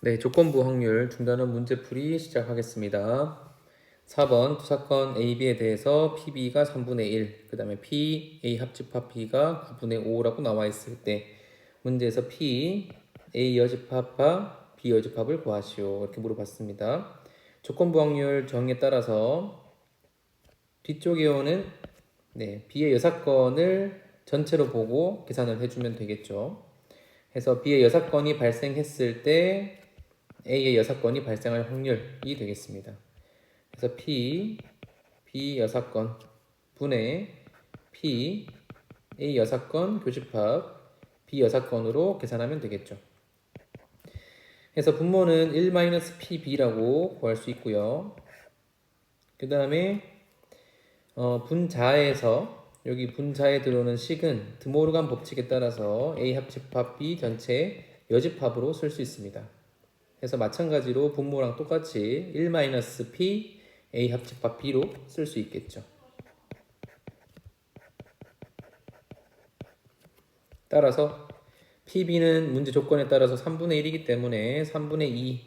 네, 조건부 확률 중단원 문제풀이 시작하겠습니다. 4번 두 사건 A, B에 대해서 PB가 3분의 1, 그 다음에 P, A 합집합 B가 9분의 5라고 나와 있을 때 문제에서 P, A 여집합과 B 여집합을 구하시오 이렇게 물어봤습니다. 조건부 확률 정의에 따라서 뒤쪽에 오는 B의 여사건을 전체로 보고 계산을 해주면 되겠죠. 해서 B의 여사건이 발생했을 때 A의 여사건이 발생할 확률이 되겠습니다. 그래서 B 여사건 분의 P, A 여사건 교집합 B 여사건으로 계산하면 되겠죠. 그래서 분모는 1-PB라고 구할 수 있고요. 그 다음에 분자에서 여기 분자에 들어오는 식은 드모르간 법칙에 따라서 A 합집합 B 전체 여집합으로 쓸 수 있습니다. 그래서 마찬가지로 분모랑 똑같이 1-P A 합집합 B로 쓸 수 있겠죠. 따라서 PB는 문제 조건에 따라서 3분의 1이기 때문에 3분의 2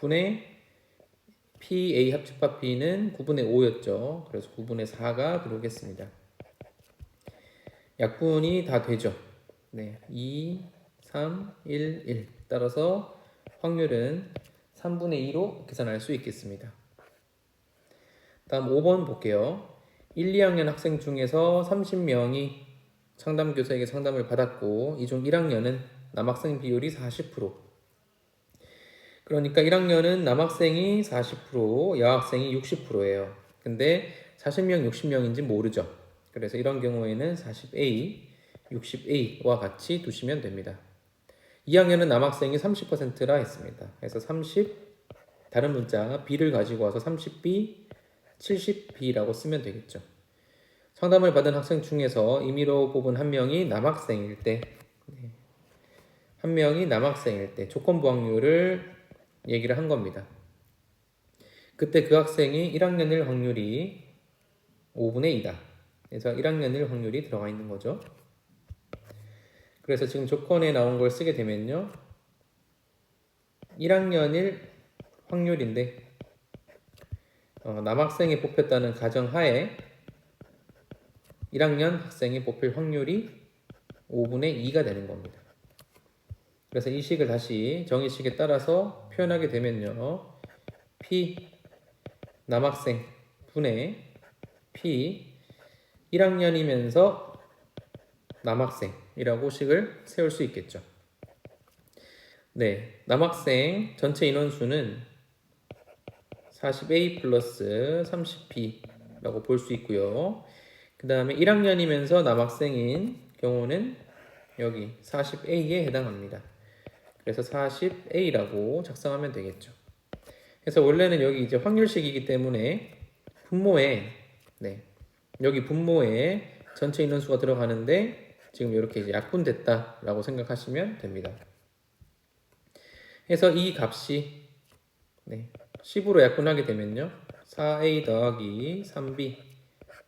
분의 PA 합집합 B는 9분의 5였죠. 그래서 9분의 4가 들어오겠습니다. 약분이 다 되죠. 2, 3, 1, 1. 따라서 확률은 3분의 2로 계산할 수 있겠습니다. 다음 5번 볼게요. 1, 2학년 학생 중에서 30명이 상담교사에게 상담을 받았고 이 중 1학년은 남학생 비율이 40%. 그러니까 1학년은 남학생이 40%, 여학생이 60%예요. 근데 40명, 60명인지 모르죠. 그래서 이런 경우에는 40A, 60A와 같이 두시면 됩니다. 2학년은 남학생이 30%라 했습니다. 그래서 30, 다른 문자 B를 가지고 와서 30B, 70B라고 쓰면 되겠죠. 상담을 받은 학생 중에서 임의로 뽑은 한 명이 남학생일 때, 한 명이 남학생일 때 조건부 확률을 얘기를 한 겁니다. 그때 그 학생이 1학년일 확률이 5분의 2다. 그래서 1학년일 확률이 들어가 있는 거죠. 그래서 지금 조건에 나온 걸 쓰게 되면요. 1학년일 확률인데 남학생이 뽑혔다는 가정하에 1학년 학생이 뽑힐 확률이 5분의 2가 되는 겁니다. 그래서 이 식을 다시 정의식에 따라서 표현하게 되면요. P 남학생 분의 P 1학년이면서 남학생이라고 식을 세울 수 있겠죠. 네, 남학생 전체 인원수는 40A 플러스 30B라고 볼 수 있고요. 그 다음에 1학년이면서 남학생인 경우는 여기 40A에 해당합니다. 그래서 40A라고 작성하면 되겠죠. 그래서 원래는 여기 이제 확률식이기 때문에 분모에 여기 분모에 전체 인원수가 들어가는데 지금 이렇게 이제 약분됐다라고 생각하시면 됩니다. 그래서 이 값이 10으로 약분하게 되면요. 4A 더하기 3B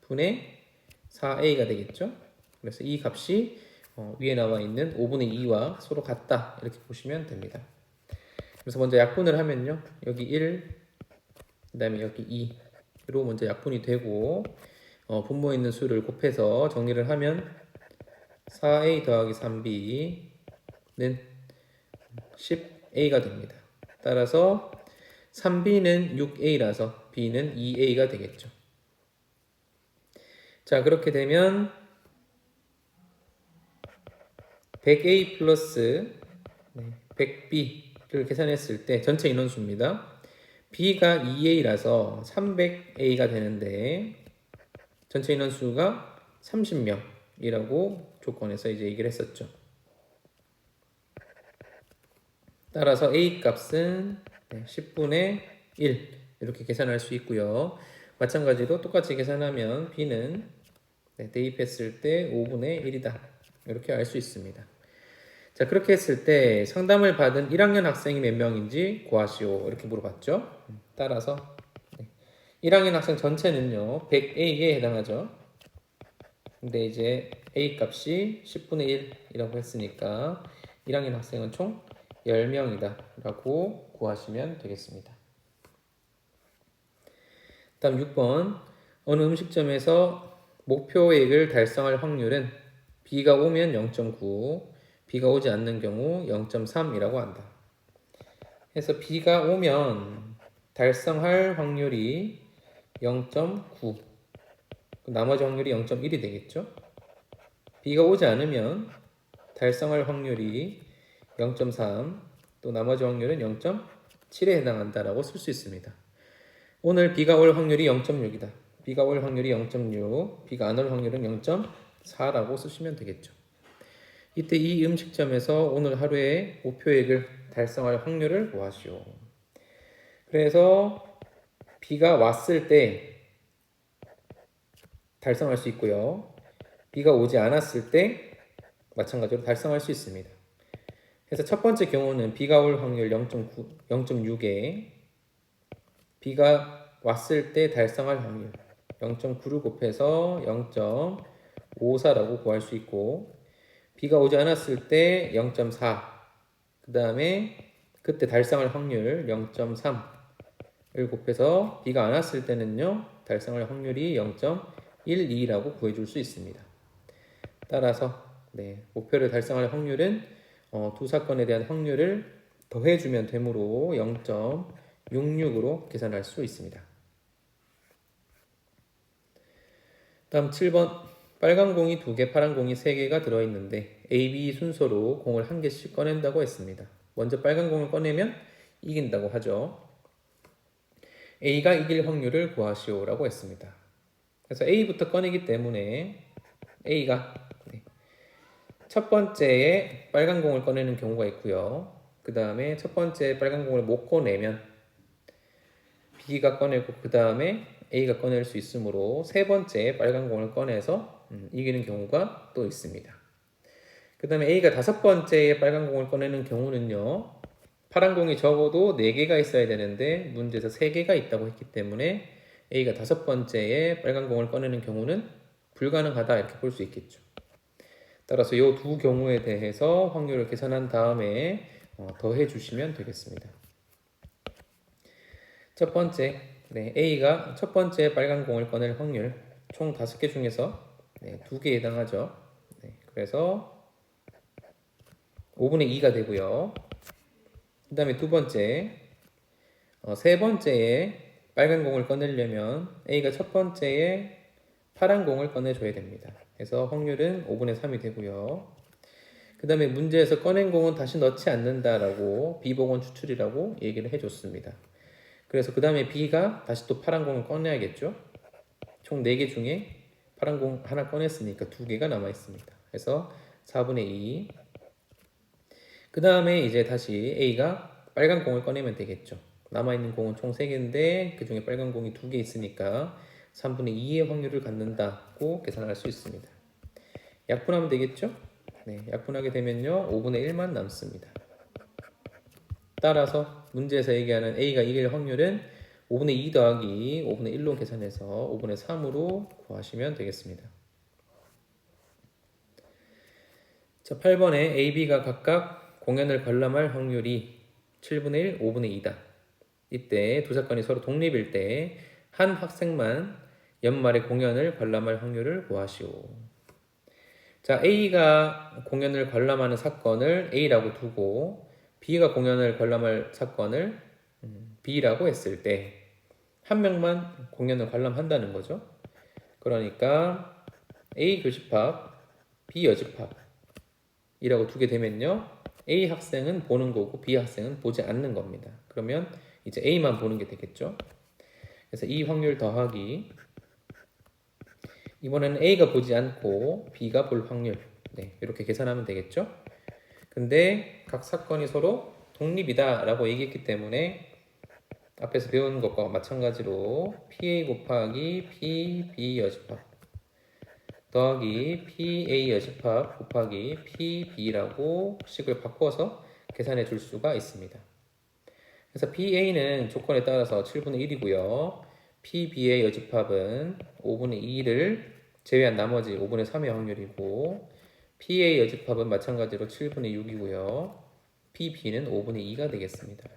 분의 4A가 되겠죠. 그래서 이 값이 위에 나와 있는 5분의 2와 서로 같다 이렇게 보시면 됩니다. 그래서 먼저 약분을 하면요. 여기 1, 그 다음에 여기 2로 먼저 약분이 되고 분모에 있는 수를 곱해서 정리를 하면 4A 더하기 3B는 10A가 됩니다. 따라서 3B는 6A라서 B는 2A가 되겠죠. 자, 그렇게 되면 100A 플러스 100B를 계산했을 때 전체 인원수입니다. B가 2A라서 300A가 되는데 전체 인원수가 30명이라고 조건에서 이제 얘기를 했었죠. 따라서 A 값은 10분의 1 이렇게 계산할 수 있고요. 마찬가지로 똑같이 계산하면 B는 대입했을 때 5분의 1이다. 이렇게 알 수 있습니다. 자, 그렇게 했을 때 상담을 받은 1학년 학생이 몇 명인지 구하시오. 이렇게 물어봤죠. 따라서 1학년 학생 전체는요. 100A에 해당하죠. 근데 이제 A 값이 10분의 1이라고 했으니까 1학년 학생은 총 10명이다. 라고 구하시면 되겠습니다. 다음 6번. 어느 음식점에서 목표액을 달성할 확률은 B가 오면 0.9, B가 오지 않는 경우 0.3이라고 한다. 그래서 B가 오면 달성할 확률이 0.9, 나머지 확률이 0.1이 되겠죠? B가 오지 않으면 달성할 확률이 0.3, 또 나머지 확률은 0.7에 해당한다라고 쓸 수 있습니다. 오늘 B가 올 확률이 0.6이다. B가 올 확률이 0.6, B가 안 올 확률은 0.4라고 쓰시면 되겠죠. 이때 이 음식점에서 오늘 하루에 목표액을 달성할 확률을 구하시오. 그래서 B가 왔을 때 달성할 수 있고요. B가 오지 않았을 때 마찬가지로 달성할 수 있습니다. 그래서 첫 번째 경우는 B가 올 확률 0.9, 0.6에 B가 왔을 때 달성할 확률 0.9를 곱해서 0.54라고 구할 수 있고, B가 오지 않았을 때 0.4, 그 다음에 그때 달성할 확률 0.3을 곱해서 B가 안 왔을 때는요 달성할 확률이 0.12라고 구해줄 수 있습니다. 따라서 목표를 달성할 확률은 두 사건에 대한 확률을 더해주면 되므로 0.66으로 계산할 수 있습니다. 다음 7번. 빨간 공이 2개, 파란 공이 3개가 들어있는데 A, B 순서로 공을 1개씩 꺼낸다고 했습니다. 먼저 빨간 공을 꺼내면 이긴다고 하죠. A가 이길 확률을 구하시오 라고 했습니다. 그래서 A부터 꺼내기 때문에 A가 첫 번째에 빨간 공을 꺼내는 경우가 있고요. 그 다음에 첫 번째 빨간 공을 못 꺼내면 B가 꺼내고 그 다음에 A가 꺼낼 수 있으므로 세 번째 빨간 공을 꺼내서 이기는 경우가 또 있습니다. 그 다음에 A가 다섯 번째에 빨간 공을 꺼내는 경우는요, 파란 공이 적어도 4개가 있어야 되는데 문제에서 3개가 있다고 했기 때문에 A가 다섯 번째에 빨간 공을 꺼내는 경우는 불가능하다 이렇게 볼 수 있겠죠. 따라서 이 두 경우에 대해서 확률을 계산한 다음에 더해 주시면 되겠습니다. 첫 번째, A가 첫 번째 빨간 공을 꺼낼 확률 총 5개 중에서 2개에 해당하죠. 그래서 5분의 2가 되고요. 그 다음에 두 번째, 세 번째에 빨간 공을 꺼내려면 A가 첫 번째에 파란 공을 꺼내줘야 됩니다. 그래서 확률은 5분의 3이 되고요. 그 다음에 문제에서 꺼낸 공은 다시 넣지 않는다라고 비복원 추출이라고 얘기를 해줬습니다. 그래서 그 다음에 B가 다시 또 파란 공을 꺼내야겠죠. 총 4개 중에 파란 공 하나 꺼냈으니까 2개가 남아있습니다. 그래서 4분의 2. 그 다음에 이제 다시 A가 빨간 공을 꺼내면 되겠죠. 남아있는 공은 총 3개인데 그 중에 빨간 공이 2개 있으니까 3분의 2의 확률을 갖는다고 계산할 수 있습니다. 약분하면 되겠죠? 약분하게 되면요 5분의 1만 남습니다. 따라서 문제에서 얘기하는 A가 이길 확률은 5분의 2 더하기 5분의 1로 계산해서 5분의 3으로 구하시면 되겠습니다. 자, 8번에 A, B가 각각 공연을 관람할 확률이 7분의 1, 5분의 2다. 이때 두 사건이 서로 독립일 때 한 학생만 연말에 공연을 관람할 확률을 구하시오. 자, A가 공연을 관람하는 사건을 A라고 두고 B가 공연을 관람할 사건을 B라고 했을 때 한 명만 공연을 관람한다는 거죠. 그러니까 A 교집합, B 여집합 이라고 두게 되면요, A 학생은 보는 거고 B 학생은 보지 않는 겁니다. 그러면 이제 A만 보는 게 되겠죠. 그래서 이 확률 더하기, 이번에는 A가 보지 않고 B가 볼 확률, 이렇게 계산하면 되겠죠. 근데 각 사건이 서로 독립이다 라고 얘기했기 때문에 앞에서 배운 것과 마찬가지로 PA 곱하기 PB 여집합 더하기 PA 여집합 곱하기 PB라고 식을 바꿔서 계산해 줄 수가 있습니다. 그래서 PA는 조건에 따라서 7분의 1이고요. PB의 여집합은 5분의 2를 제외한 나머지 5분의 3의 확률이고, PA 여집합은 마찬가지로 7분의 6이고요. PB는 5분의 2가 되겠습니다.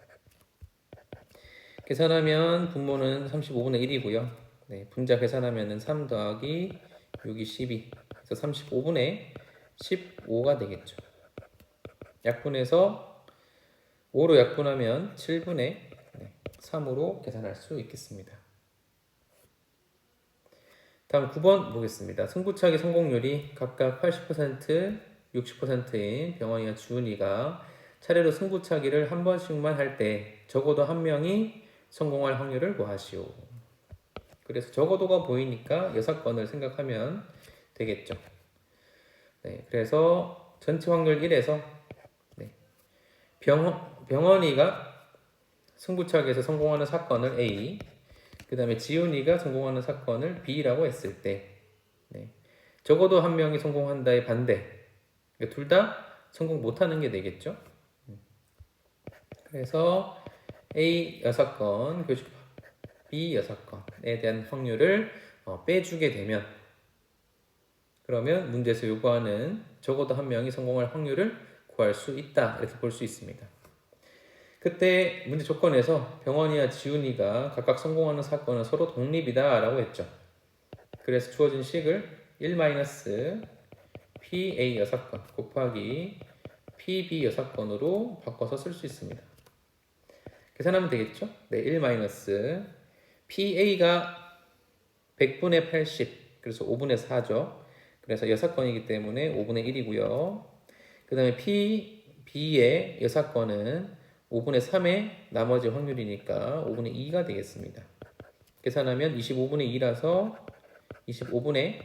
계산하면 분모는 35분의 1이고요. 네, 분자 계산하면 3 더하기 6이 12. 그래서 35분의 15가 되겠죠. 약분해서 5로 약분하면 7분의 3으로 계산할 수 있겠습니다. 다음 9번 보겠습니다. 승부차기 성공률이 각각 80%, 60%인 병원이와 주은이가 차례로 승부차기를 한 번씩만 할 때 적어도 한 명이 성공할 확률을 구하시오. 그래서 적어도가 보이니까 6건을 생각하면 되겠죠. 네, 그래서 전체 확률 1에서 병원이가 승부차기에서 성공하는 사건을 A, 그 다음에 지훈이가 성공하는 사건을 B라고 했을 때 적어도 한 명이 성공한다의 반대, 그러니까 둘 다 성공 못하는 게 되겠죠. 그래서 A 6건, 교집합 B 6건에 대한 확률을 빼주게 되면, 그러면 문제에서 요구하는 적어도 한 명이 성공할 확률을 구할 수 있다, 이렇게 볼 수 있습니다. 그때 문제 조건에서 병원이와 지훈이가 각각 성공하는 사건은 서로 독립이다 라고 했죠. 그래서 주어진 식을 1-PA 6건 곱하기 PB 6건으로 바꿔서 쓸 수 있습니다. 계산하면 되겠죠? 네, 1-PA가 100분의 80, 그래서 5분의 4죠. 그래서 6건이기 때문에 5분의 1이고요. 그 다음에 B의 6건은 5분의 3의 나머지 확률이니까 5분의 2가 되겠습니다. 계산하면 25분의 2라서 25분의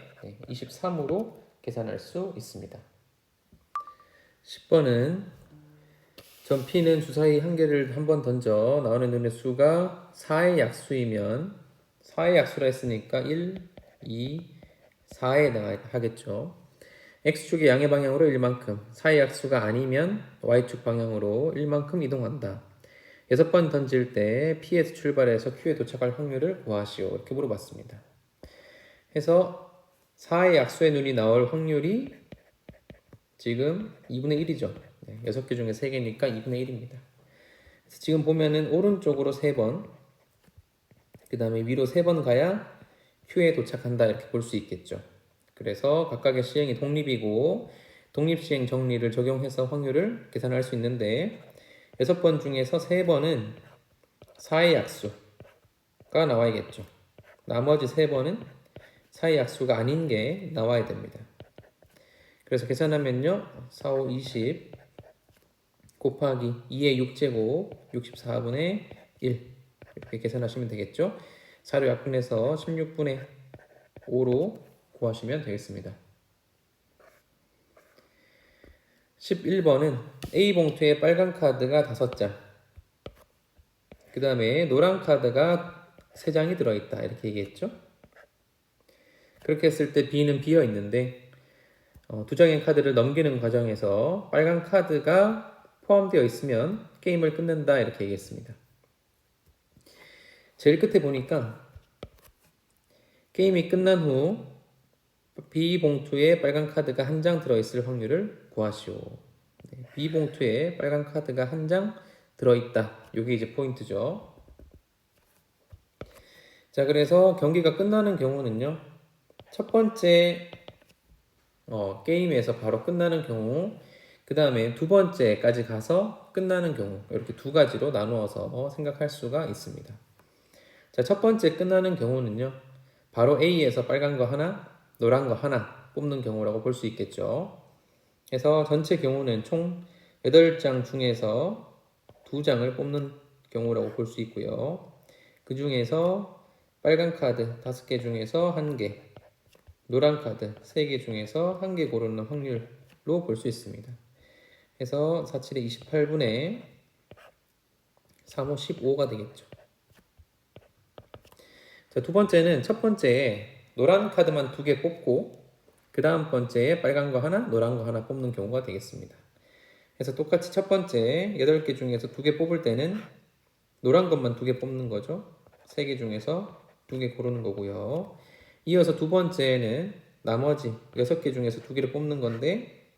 23으로 계산할 수 있습니다. 10번은 점 P는 주사위 한 개를 한번 던져 나오는 눈의 수가 4의 약수이면 4의 약수라 했으니까 1, 2, 4에 하겠죠. X축의 양의 방향으로 1만큼, 4의 약수가 아니면 Y축 방향으로 1만큼 이동한다. 6번 던질 때 P에서 출발해서 Q에 도착할 확률을 구하시오. 이렇게 물어봤습니다. 해서 4의 약수의 눈이 나올 확률이 지금 2분의 1이죠. 6개 중에 3개니까 2분의 1입니다. 그래서 지금 보면은 오른쪽으로 3번, 그 다음에 위로 3번 가야 Q에 도착한다, 이렇게 볼 수 있겠죠. 그래서 각각의 시행이 독립이고 독립시행 정리를 적용해서 확률을 계산할 수 있는데 6번 중에서 3번은 4의 약수가 나와야겠죠. 나머지 3번은 4의 약수가 아닌 게 나와야 됩니다. 그래서 계산하면요, 4, 5, 20 곱하기 2의 6제곱 64분의 1 이렇게 계산하시면 되겠죠. 4로 약분해서 16분의 5로 구하시면 되겠습니다. 11번은 A봉투에 빨간 카드가 5장, 그 다음에 노란 카드가 3장이 들어있다, 이렇게 얘기했죠. 그렇게 했을 때 B는 비어 있는데 2장의 카드를 넘기는 과정에서 빨간 카드가 포함되어 있으면 게임을 끝낸다, 이렇게 얘기했습니다. 제일 끝에 보니까 게임이 끝난 후 B 봉투에 빨간 카드가 한 장 들어있을 확률을 구하시오. B 봉투에 빨간 카드가 한 장 들어있다. 이게 이제 포인트죠. 자, 그래서 경기가 끝나는 경우는요, 첫 번째 게임에서 바로 끝나는 경우, 그 다음에 두 번째까지 가서 끝나는 경우, 이렇게 두 가지로 나누어서 생각할 수가 있습니다. 자, 첫 번째 끝나는 경우는요, 바로 A에서 빨간 거 하나, 노란 거 하나 뽑는 경우라고 볼 수 있겠죠. 그래서 전체 경우는 총 8장 중에서 2장을 뽑는 경우라고 볼 수 있고요. 그 중에서 빨간 카드 5개 중에서 1개, 노란 카드 3개 중에서 1개 고르는 확률로 볼 수 있습니다. 그래서 4, 7에 28분의 3, 5, 15가 되겠죠. 자, 두 번째는 첫 번째에 노란 카드만 2개 뽑고 그 다음 번째에 빨간 거 하나, 노란 거 하나 뽑는 경우가 되겠습니다. 그래서 똑같이 첫 번째 8개 중에서 2개 뽑을 때는 노란 것만 2개 뽑는 거죠. 3개 중에서 2개 고르는 거고요. 이어서 두 번째는 나머지 6개 중에서 2개를 뽑는 건데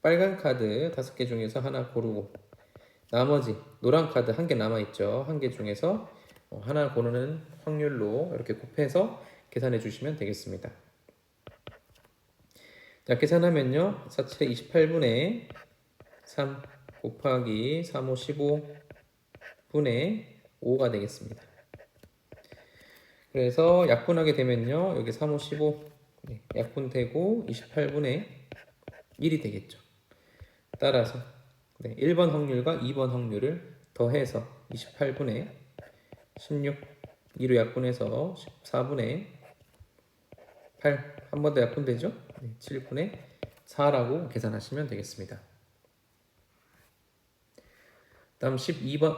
빨간 카드 5개 중에서 하나 고르고, 나머지 노란 카드 한 개 남아있죠. 한 개 중에서 하나 고르는 확률로 이렇게 곱해서 계산해 주시면 되겠습니다. 자, 계산하면요. 47에 28분의 3 곱하기 3, 5, 15분의 5가 되겠습니다. 그래서 약분하게 되면요. 여기 3, 5, 15 약분되고 28분의 1이 되겠죠. 따라서 1번 확률과 2번 확률을 더해서 28분의 16 2로 약분해서 14분의 8 한 번 더 약분되죠? 7분의 4라고 계산하시면 되겠습니다. 다음 12번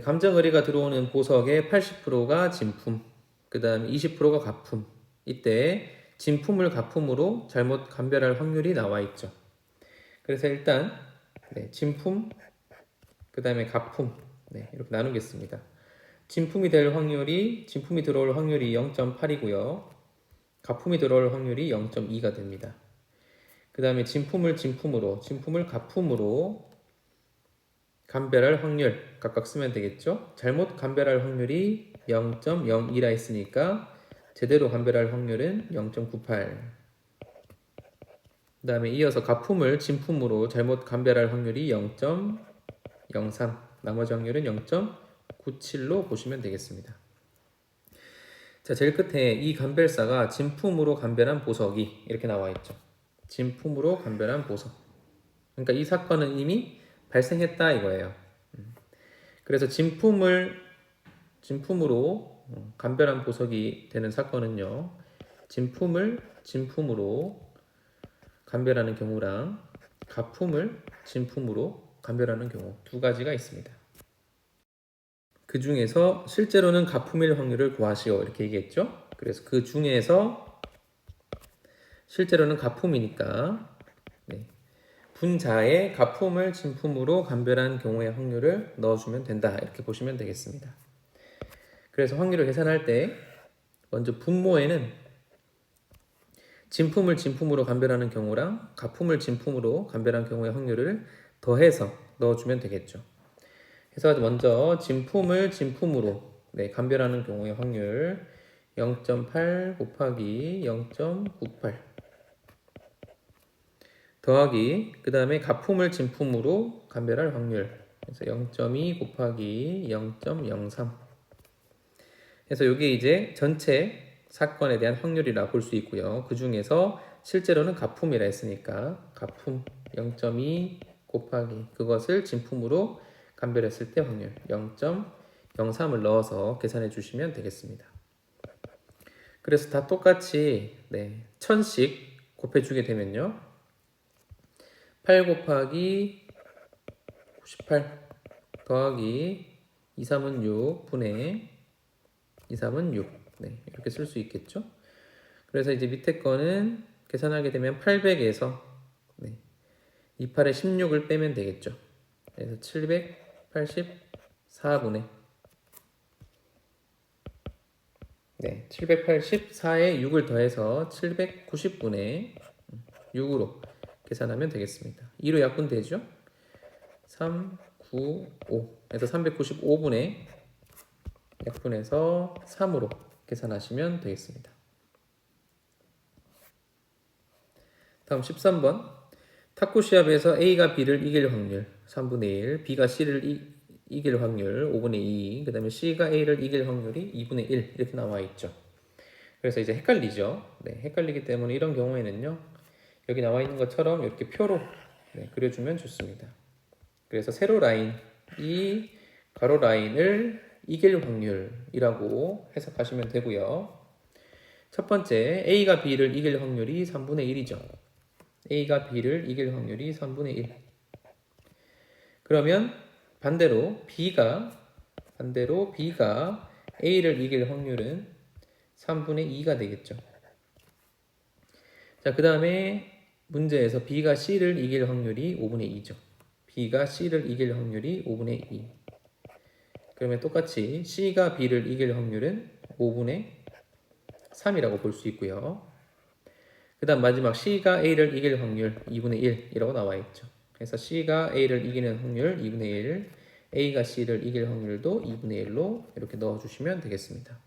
감정의뢰가 들어오는 보석의 80%가 진품, 그 다음에 20%가 가품. 이때 진품을 가품으로 잘못 감별할 확률이 나와 있죠. 그래서 일단 진품, 그 다음에 가품 이렇게 나누겠습니다. 진품이 들어올 확률이 0.8이고요. 가품이 들어올 확률이 0.2가 됩니다. 그 다음에 진품을 가품으로 감별할 확률 각각 쓰면 되겠죠. 잘못 감별할 확률이 0.02라 했으니까 제대로 감별할 확률은 0.98. 그 다음에 이어서 가품을 진품으로 잘못 감별할 확률이 0.03. 나머지 확률은 0.97로 보시면 되겠습니다. 자, 제일 끝에 이 감별사가 진품으로 감별한 보석이 이렇게 나와 있죠. 진품으로 감별한 보석. 그러니까 이 사건은 이미 발생했다 이거예요. 그래서 진품으로 감별한 보석이 되는 사건은요. 진품을 진품으로 감별하는 경우랑 가품을 진품으로 감별하는 경우 두 가지가 있습니다. 그 중에서 실제로는 가품일 확률을 구하시오 이렇게 얘기했죠. 그래서 그 중에서 실제로는 가품이니까 분자에 가품을 진품으로 감별한 경우의 확률을 넣어주면 된다 이렇게 보시면 되겠습니다. 그래서 확률을 계산할 때 먼저 분모에는 진품을 진품으로 감별하는 경우랑 가품을 진품으로 감별한 경우의 확률을 더해서 넣어주면 되겠죠. 그래서 먼저 진품을 진품으로 감별하는 경우의 확률 0.8 곱하기 0.98 더하기 그 다음에 가품을 진품으로 감별할 확률 그래서 0.2 곱하기 0.03 그래서 이게 이제 전체 사건에 대한 확률이라 볼 수 있고요. 그 중에서 실제로는 가품이라 했으니까 가품 0.2 곱하기 그것을 진품으로 감별했을 때 확률 0.03을 넣어서 계산해 주시면 되겠습니다. 그래서 다 똑같이 1000씩 곱해주게 되면요. 8 곱하기 98 더하기 2, 3은 6 분의 2, 3은 6 이렇게 쓸 수 있겠죠. 그래서 이제 밑에 거는 계산하게 되면 800에서 28에 16을 빼면 되겠죠. 그래서 784분의 784에 6을 더해서 790분의 6으로 계산하면 되겠습니다. 2로 약분되죠? 3, 9, 5 그래서 395분의 약분해서 3으로 계산하시면 되겠습니다. 다음 13번 탁구 시합에서 A가 B를 이길 확률 3분의 1 B가 C를 이길 확률 5분의 2 그 다음에 C가 A를 이길 확률이 2분의 1 이렇게 나와 있죠. 그래서 이제 헷갈리죠. 헷갈리기 때문에 이런 경우에는요 여기 나와 있는 것처럼 이렇게 표로 그려주면 좋습니다. 그래서 세로 라인 이 가로 라인을 이길 확률이라고 해석하시면 되고요. 첫 번째 A가 B를 이길 확률이 3분의 1이죠. A가 B를 이길 확률이 3분의 1. 그러면 반대로 B가 A를 이길 확률은 3분의 2가 되겠죠. 자, 그 다음에 문제에서 B가 C를 이길 확률이 5분의 2죠. B가 C를 이길 확률이 5분의 2. 그러면 똑같이 C가 B를 이길 확률은 5분의 3이라고 볼 수 있고요. 그 다음 마지막 C가 A를 이길 확률 2분의 1이라고 나와 있죠. 그래서 C가 A를 이기는 확률 2분의 1, A가 C를 이길 확률도 2분의 1로 이렇게 넣어주시면 되겠습니다.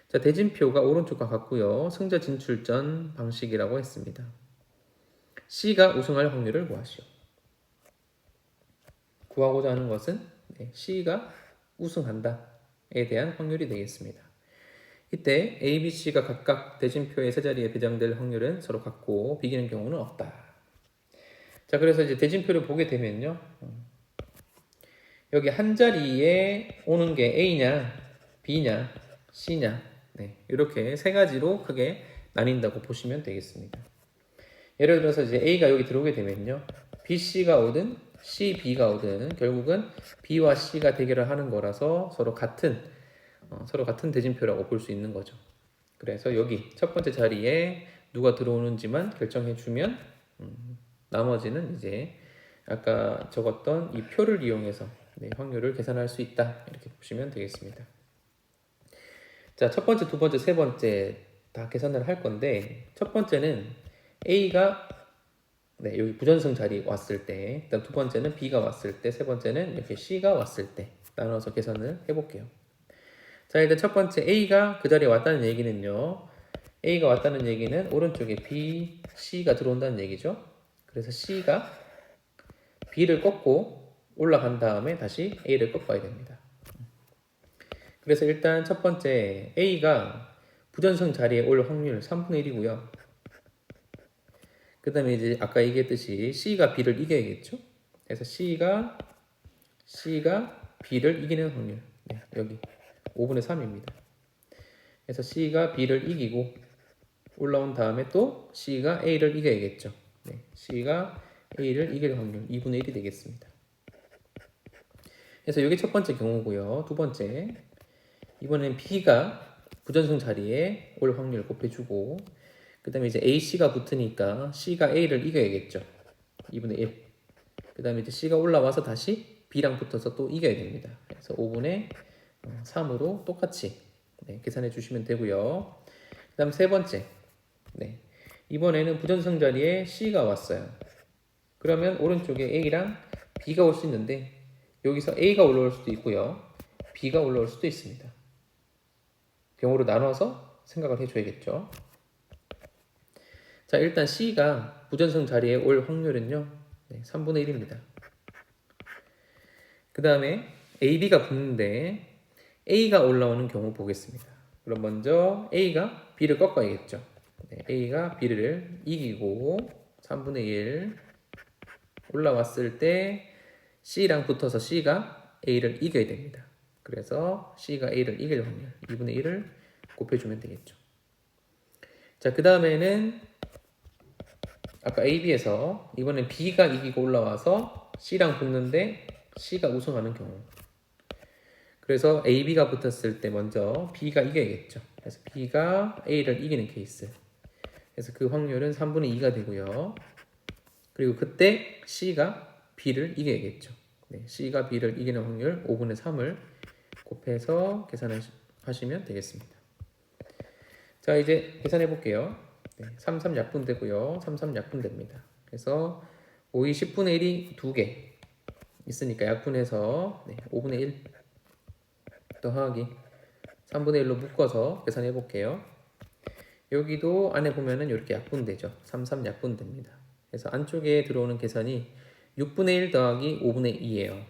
자, 대진표가 오른쪽과 같고요. 승자 진출전 방식이라고 했습니다. C가 우승할 확률을 구하시오. 구하고자 하는 것은 C가 우승한다에 대한 확률이 되겠습니다. 이때 A, B, C가 각각 대진표의 세 자리에 배정될 확률은 서로 같고 비기는 경우는 없다. 자, 그래서 이제 대진표를 보게 되면요. 여기 한 자리에 오는 게 A냐, B냐, C냐, 이렇게 세 가지로 크게 나뉜다고 보시면 되겠습니다. 예를 들어서 이제 A가 여기 들어오게 되면요. B, C가 오든 C, B가 오든 결국은 B와 C가 대결을 하는 거라서 서로 같은 대진표라고 볼 수 있는 거죠. 그래서 여기 첫 번째 자리에 누가 들어오는지만 결정해주면 나머지는 이제 아까 적었던 이 표를 이용해서 확률을 계산할 수 있다 이렇게 보시면 되겠습니다. 자, 첫 번째, 두 번째, 세 번째 다 계산을 할 건데 첫 번째는 A가 여기 부전승 자리 왔을 때, 그다음 두 번째는 B가 왔을 때, 세 번째는 이렇게 C가 왔을 때 나눠서 계산을 해볼게요. 자, 일단 첫 번째 A가 그 자리에 왔다는 얘기는요. A가 왔다는 얘기는 오른쪽에 B, C가 들어온다는 얘기죠. 그래서 C가 B를 꺾고 올라간 다음에 다시 A를 꺾어야 됩니다. 그래서 일단 첫 번째 A가 부전승 자리에 올 확률 3분의 1이고요. 그 다음에 이제 아까 얘기했듯이 C가 B를 이겨야겠죠. 그래서 C가 B를 이기는 확률 여기 5분의 3입니다. 그래서 C가 B를 이기고 올라온 다음에 또 C가 A를 이겨야겠죠. C가 A를 이길 확률 2분의 1이 되겠습니다. 그래서 이게 첫 번째 경우고요. 두 번째, 이번엔 B가 부전승 자리에 올 확률 곱해주고 그 다음에 이제 AC가 붙으니까 C가 A를 이겨야겠죠. 2분의 1. 그 다음에 이제 C가 올라와서 다시 B랑 붙어서 또 이겨야 됩니다. 그래서 5분의 3으로 똑같이 계산해 주시면 되고요. 그 다음 세 번째. 이번에는 부전승 자리에 C가 왔어요. 그러면 오른쪽에 A랑 B가 올 수 있는데 여기서 A가 올라올 수도 있고요. B가 올라올 수도 있습니다. 경우로 나눠서 생각을 해줘야겠죠. 자, 일단 C가 부전승 자리에 올 확률은요. 3분의 1입니다. 그 다음에 A, B가 붙는데 A가 올라오는 경우 보겠습니다. 그럼 먼저 A가 B를 꺾어야겠죠. A가 B를 이기고 3분의 1 올라왔을 때 C랑 붙어서 C가 A를 이겨야 됩니다. 그래서 C가 A를 이길 확률 2분의 1을 곱해주면 되겠죠. 자, 그 다음에는 아까 A, B에서 이번엔 B가 이기고 올라와서 C랑 붙는데 C가 우승하는 경우. 그래서 A, B가 붙었을 때 먼저 B가 이겨야겠죠. 그래서 B가 A를 이기는 케이스. 그래서 그 확률은 3분의 2가 되고요. 그리고 그때 C가 B를 이겨야겠죠. C가 B를 이기는 확률 5분의 3을 곱해서 계산하시면 되겠습니다. 자, 이제 계산해 볼게요. 3, 3 약분되고요. 3, 3 약분됩니다. 그래서 5, 2, 10분의 1이 2개 있으니까 약분해서 5분의 1 더하기 3분의 1로 묶어서 계산해 볼게요. 여기도 안에 보면은 이렇게 약분되죠. 3, 3 약분됩니다. 그래서 안쪽에 들어오는 계산이 6분의 1 더하기 5분의 2예요.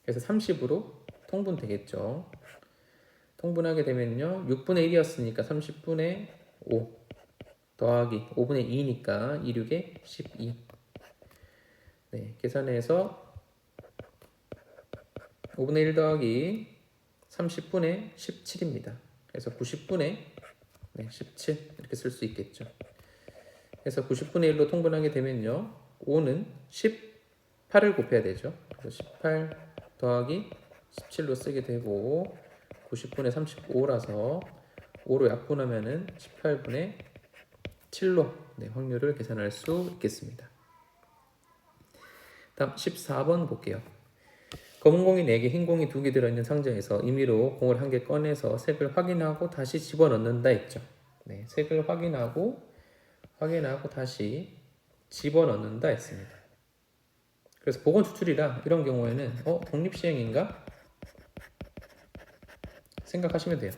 그래서 30으로 통분되겠죠. 통분하게 되면요. 6분의 1이었으니까 30분의 5 더하기 5분의 2니까 2, 6에 12. 계산해서 5분의 1 더하기 30분의 17입니다. 그래서 90분의 17 이렇게 쓸 수 있겠죠. 그래서 90분의 1로 통분하게 되면요. 5는 18을 곱해야 되죠. 그래서 18 더하기 17로 쓰게 되고 90분의 35라서 5로 약분하면은 18분의 7로 확률을 계산할 수 있겠습니다. 다음 14번 볼게요. 검은 공이 4개, 흰 공이 2개 들어있는 상자에서 임의로 공을 1개 꺼내서 색을 확인하고 다시 집어넣는다 했죠. 색을 확인하고 다시 집어넣는다 했습니다. 그래서 보건 추출이라 이런 경우에는 독립시행인가 생각하시면 돼요.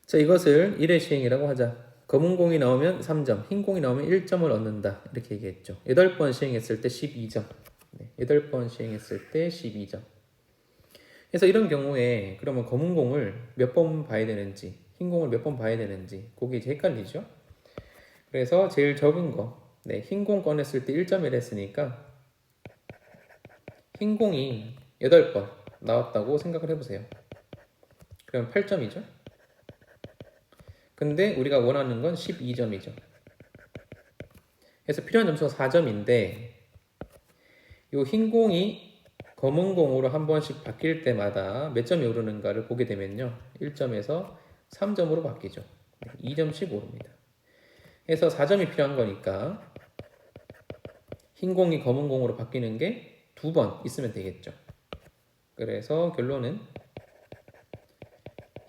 자, 이것을 1회 시행이라고 하자. 검은 공이 나오면 3점, 흰 공이 나오면 1점을 얻는다. 이렇게 얘기했죠. 8번 시행했을 때 12점. 네, 8번 시행했을 때 12점. 그래서 이런 경우에 그러면 검은 공을 몇 번 봐야 되는지, 흰 공을 몇 번 봐야 되는지, 그게 이제 헷갈리죠. 그래서 제일 적은 거, 네, 흰 공 꺼냈을 때 1점을 했으니까 흰 공이 8번 나왔다고 생각을 해보세요. 그럼 8점이죠. 근데 우리가 원하는 건 12점이죠. 그래서 필요한 점수가 4점인데 이 흰 공이 검은 공으로 한 번씩 바뀔 때마다 몇 점이 오르는가를 보게 되면요. 1점에서 3점으로 바뀌죠. 2점씩 오릅니다. 그래서 4점이 필요한 거니까 흰 공이 검은 공으로 바뀌는 게 2번 있으면 되겠죠. 그래서 결론은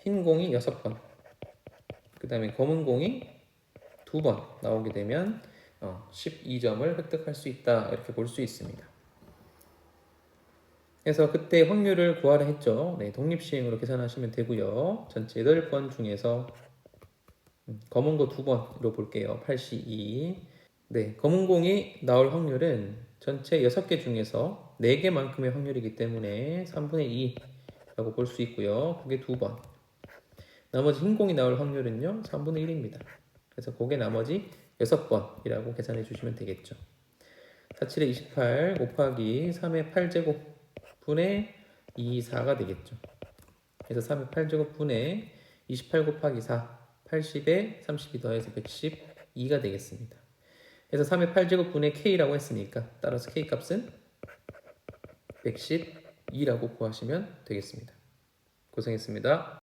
흰 공이 6번, 그 다음에 검은 공이 2번 나오게 되면 12점을 획득할 수 있다. 이렇게 볼 수 있습니다. 그래서 그때 확률을 구하라 했죠. 네, 독립시행으로 계산하시면 되고요. 전체 8번 중에서 검은 거 2번으로 볼게요. 8C2. 네, 검은 공이 나올 확률은 전체 6개 중에서 4개만큼의 확률이기 때문에 3분의 2라고 볼 수 있고요. 그게 2번. 나머지 흰 공이 나올 확률은요, 3분의 1입니다. 그래서 그게 나머지 6번이라고 계산해 주시면 되겠죠. 47에 28 곱하기 3의 8제곱 분의 2, 4가 되겠죠. 그래서 3의 8제곱 분의 28 곱하기 4, 80에 32 더해서 112가 되겠습니다. 그래서 3의 8제곱 분의 K라고 했으니까 따라서 K 값은 112라고 구하시면 되겠습니다. 고생했습니다.